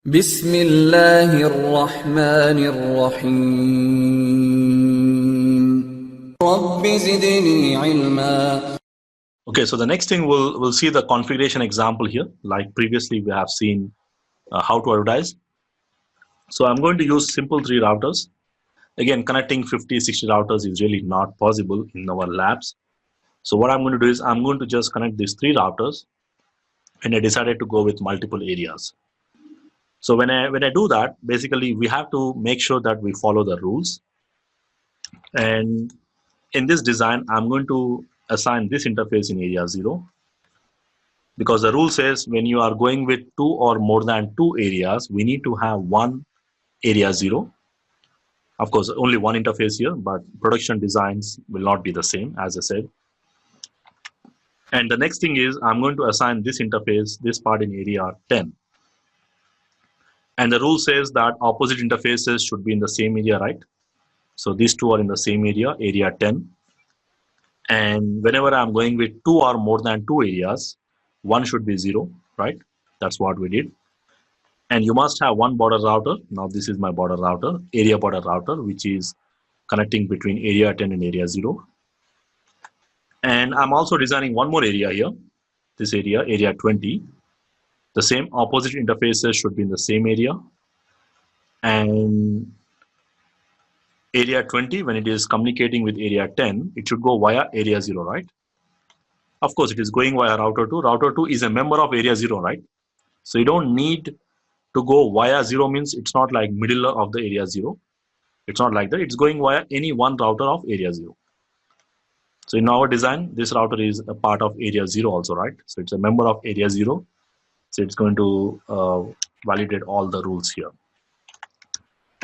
بسم الله الرحمن الرحيم رب زدني علما. Okay, so the next thing we'll see the configuration example here. Like previously we have seen how to advertise. So I'm going to use simple 3 routers. Again, connecting 50, 60 routers is really not possible in our labs. So what I'm going to do is I'm going to just connect these 3 routers, and I decided to go with multiple areas. So when I do that, basically we have to make sure that we follow the rules. And in this design, I'm going to assign this interface in area 0, because the rule says when you are going with 2 or more than 2 areas, we need to have one area 0. Of course, only one interface here, but production designs will not be the same, as I said. And the next thing is I'm going to assign this interface, this part, in area 10. And the rule says that opposite interfaces should be in the same area, right? So these two are in the same area, area 10. And whenever I'm going with 2 or more than 2 areas, one should be 0, right? That's what we did. And you must have one border router. Now this is my border router, area border router, which is connecting between area 10 and area 0. And I'm also designing one more area here, this area, area 20. The same opposite interfaces should be in the same area. And area 20, when it is communicating with area 10, it should go via area 0, right? Of course, it is going via router 2. Router 2 is a member of area 0, right? So you don't need to go via 0, means it's not like middle of the area 0. It's not like that. It's going via any one router of area 0. So in our design, this router is a part of area 0 also, right? So it's a member of area 0. So it's going to validate all the rules here.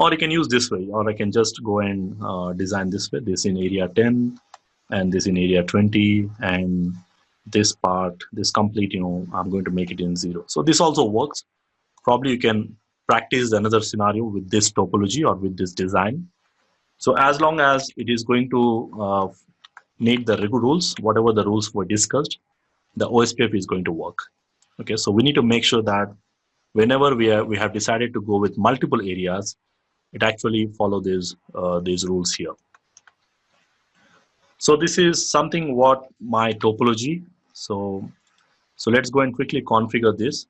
Or you can use this way, or I can just go and design this way, this in area 10 and this in area 20, and this part, this complete, I'm going to make it in 0. So this also works. Probably you can practice another scenario with this topology or with this design. So as long as it is going to meet the rules, whatever the rules were discussed, the OSPF is going to work. Okay, so we need to make sure that whenever we have decided to go with multiple areas, it actually follow these rules here. So this is something what my topology. So let's go and quickly configure this.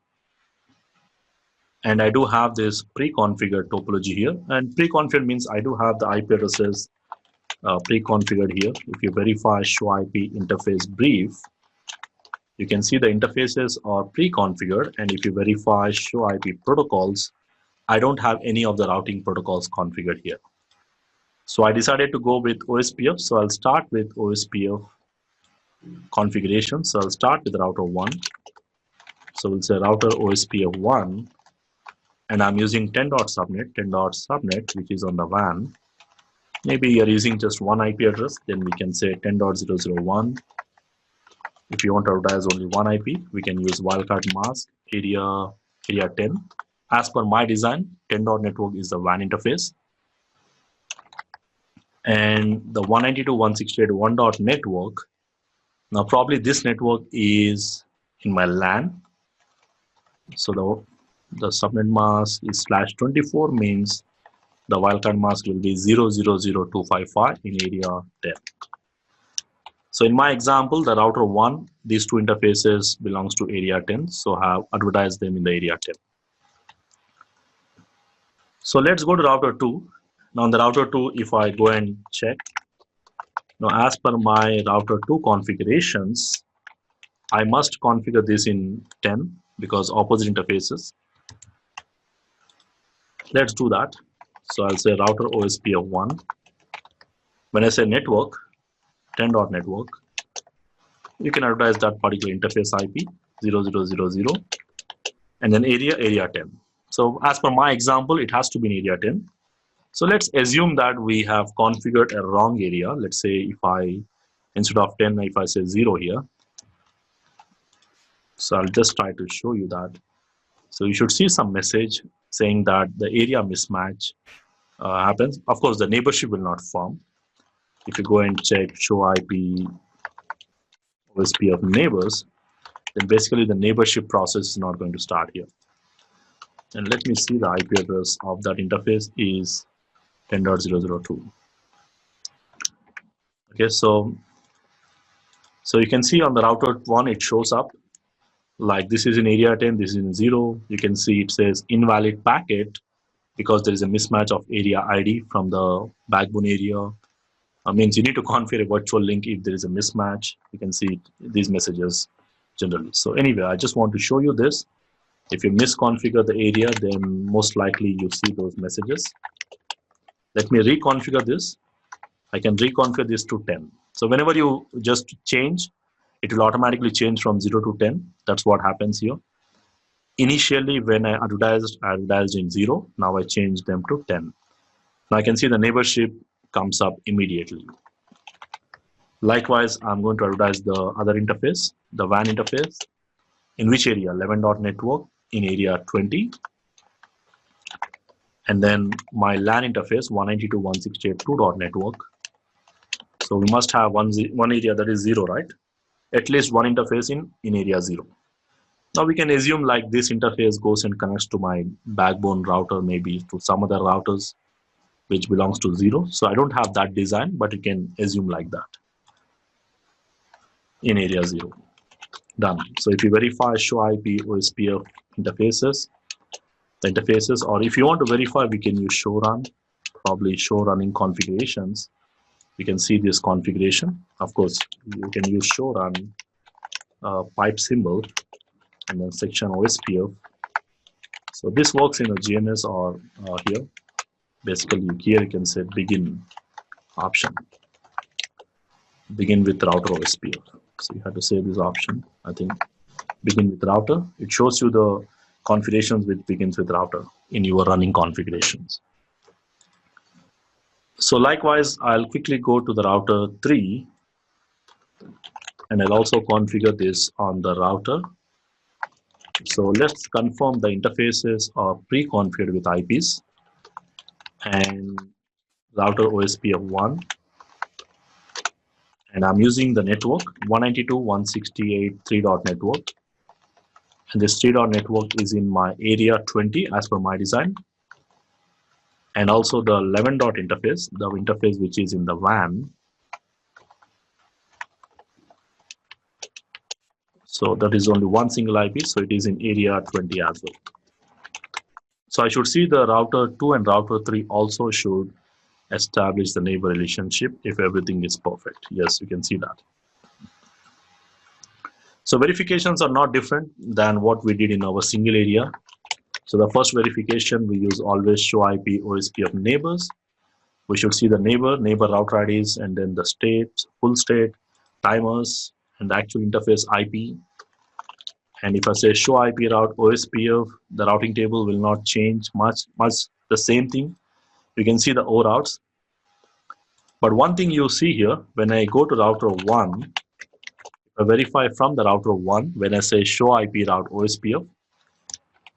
And I do have this pre-configured topology here. And pre-configured means I do have the IP addresses pre-configured here. If you verify show IP interface brief, you can see the interfaces are pre-configured. And if you verify show IP protocols, I don't have any of the routing protocols configured here. So I decided to go with OSPF. So I'll start with OSPF configuration. So I'll start with router 1. So we'll say router OSPF 1. And I'm using 10.subnet, which is on the WAN. Maybe you're using just one IP address, then we can say 10.001. If you want to advertise only one IP, we can use wildcard mask area 10. As per my design, 10.network is the WAN interface. And the 192.168.1.network, now probably this network is in my LAN. So the subnet mask is /24, means the wildcard mask will be 0.0.0.255 in area 10. So in my example, the router 1, these two interfaces belongs to area 10. So I have advertised them in the area 10. So let's go to router 2. Now on the router 2, if I go and check, now as per my router 2 configurations, I must configure this in 10 because opposite interfaces. Let's do that. So I'll say router OSPF 1. When I say network, 10.network, you can advertise that particular interface IP 0.0.0.0 and then area 10. So as per my example, it has to be in area 10. So let's assume that we have configured a wrong area. Let's say if instead of 10, if I say 0 here. So I'll just try to show you that. So you should see some message saying that the area mismatch happens. Of course, the neighborship will not form. If you go and check show IP OSPF neighbors, then basically the neighborship process is not going to start here. And let me see the IP address of that interface is 10.0.0.2. Okay, so you can see on the router 1 it shows up like this is in area 10, this is in 0. You can see it says invalid packet because there is a mismatch of area ID from the backbone area. Means you need to configure a virtual link if there is a mismatch. You can see these messages generally. So anyway, I just want to show you this. If you misconfigure the area, then most likely you see those messages. Let me reconfigure this. I can reconfigure this to 10. So whenever you just change, it will automatically change from 0 to 10. That's what happens here. Initially, when I advertised in 0. Now I changed them to 10. Now I can see the neighborship comes up immediately. Likewise, I'm going to advertise the other interface, the WAN interface. In which area? 11.network in area 20. And then my LAN interface, 192.168.2.network. So we must have one area that is 0, right? At least one interface in area 0. Now we can assume like this interface goes and connects to my backbone router, maybe to some other routers which belongs to 0. So I don't have that design, but you can assume like that in area 0. Done. So if you verify show IP OSPF interfaces, the interfaces, or if you want to verify, we can use show run, probably show running configurations. We can see this configuration. Of course, you can use show run pipe symbol and then section OSPF. So this works in a GNS or here. Basically, here you can say begin option. Begin with router OSPF. So you have to say this option. I think begin with router. It shows you the configurations which begins with router in your running configurations. So likewise, I'll quickly go to the router 3 and I'll also configure this on the router. So let's confirm the interfaces are pre-configured with IPs and router OSPF1, and I'm using the network 192.168.3.network, and this 3.network is in my area 20 as per my design, and also the 11. Interface, the interface which is in the WAN. So that is only one single IP, so it is in area 20 as well. So I should see the router 2 and router 3 also should establish the neighbor relationship if everything is perfect. Yes, you can see that. So verifications are not different than what we did in our single area. So the first verification, we use always show IP OSPF neighbors. We should see the neighbor router IDs, and then the state, full state, timers, and the actual interface IP. And if I say show IP route OSPF, the routing table will not change much the same thing. You can see the O routes. But one thing you see here, when I go to router 1, I verify from the router 1, when I say show IP route OSPF,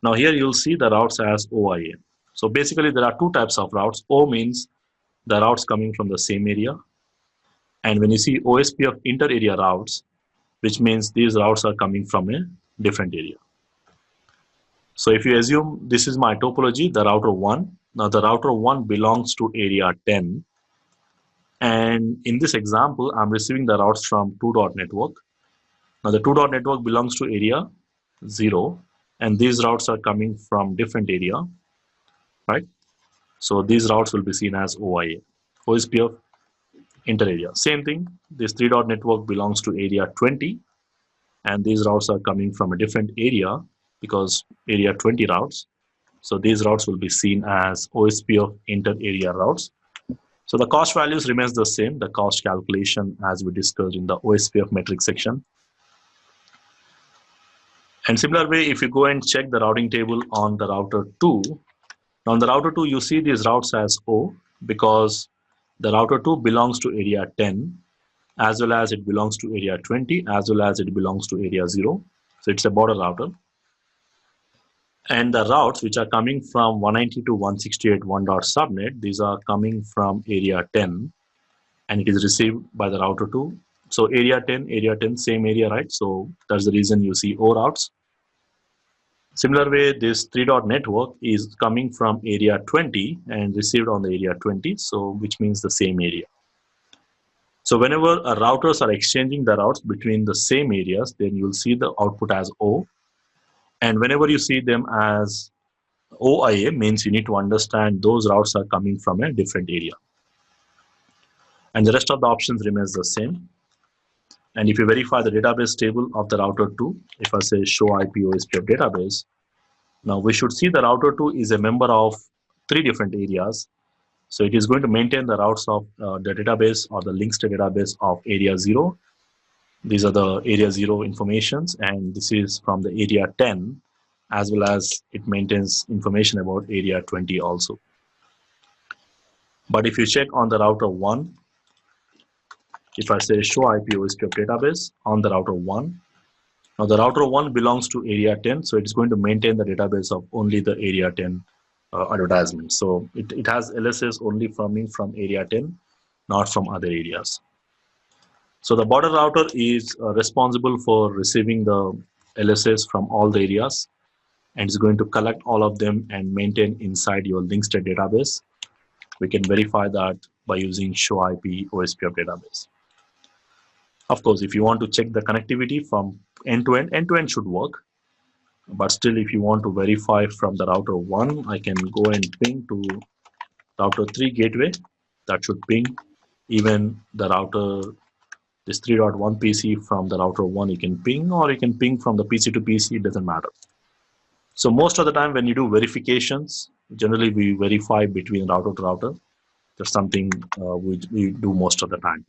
now here you'll see the routes as OIA. So basically there are two types of routes. O means the routes coming from the same area. And when you see OSPF inter-area routes, which means these routes are coming from a different area. So if you assume this is my topology, the router 1, now the router 1 belongs to area 10. And in this example, I'm receiving the routes from 2.network. Now the 2.network belongs to area 0, and these routes are coming from different area, right? So these routes will be seen as OIA, OSPF inter-area. Same thing, this 3.network belongs to area 20, and these routes are coming from a different area because area 20 routes. So these routes will be seen as OSPF inter-area routes. So the cost values remains the same, the cost calculation as we discussed in the OSPF metric section. And similar way, if you go and check the routing table on the router 2, on the router 2 you see these routes as O because the router 2 belongs to area 10, as well as it belongs to area 20, as well as it belongs to area 0. So it's a border router. And the routes which are coming from 192.168.1.subnet, these are coming from area 10, and it is received by the router 2. So area 10, same area, right? So that's the reason you see O routes. Similar way, this 3 dot network is coming from area 20 and received on the area 20, so which means the same area. So whenever routers are exchanging the routes between the same areas, then you'll see the output as O. And whenever you see them as OIA, means you need to understand those routes are coming from a different area. And the rest of the options remains the same. And if you verify the database table of the router 2, if I say show IP OSPF database, now we should see the router 2 is a member of 3 different areas. So it is going to maintain the routes of the database or the links to database of area 0. These are the area 0 informations, and this is from the area 10, as well as it maintains information about area 20 also. But if you check on the router 1, if I say show IP OSPF database on the router 1, now the router 1 belongs to area 10, so it's going to maintain the database of only the area 10 advertisement. So it has LSS only coming from area 10, not from other areas. So the border router is responsible for receiving the LSS from all the areas, and it's going to collect all of them and maintain inside your link state database. We can verify that by using show IP OSPF database. Of course, if you want to check the connectivity from end to end should work. But still, if you want to verify from the router 1, I can go and ping to router 3 gateway. That should ping. Even the router, this 3.1 PC from the router 1, you can ping, or you can ping from the PC to PC, it doesn't matter. So most of the time when you do verifications, generally we verify between router to router. That's something we do most of the time.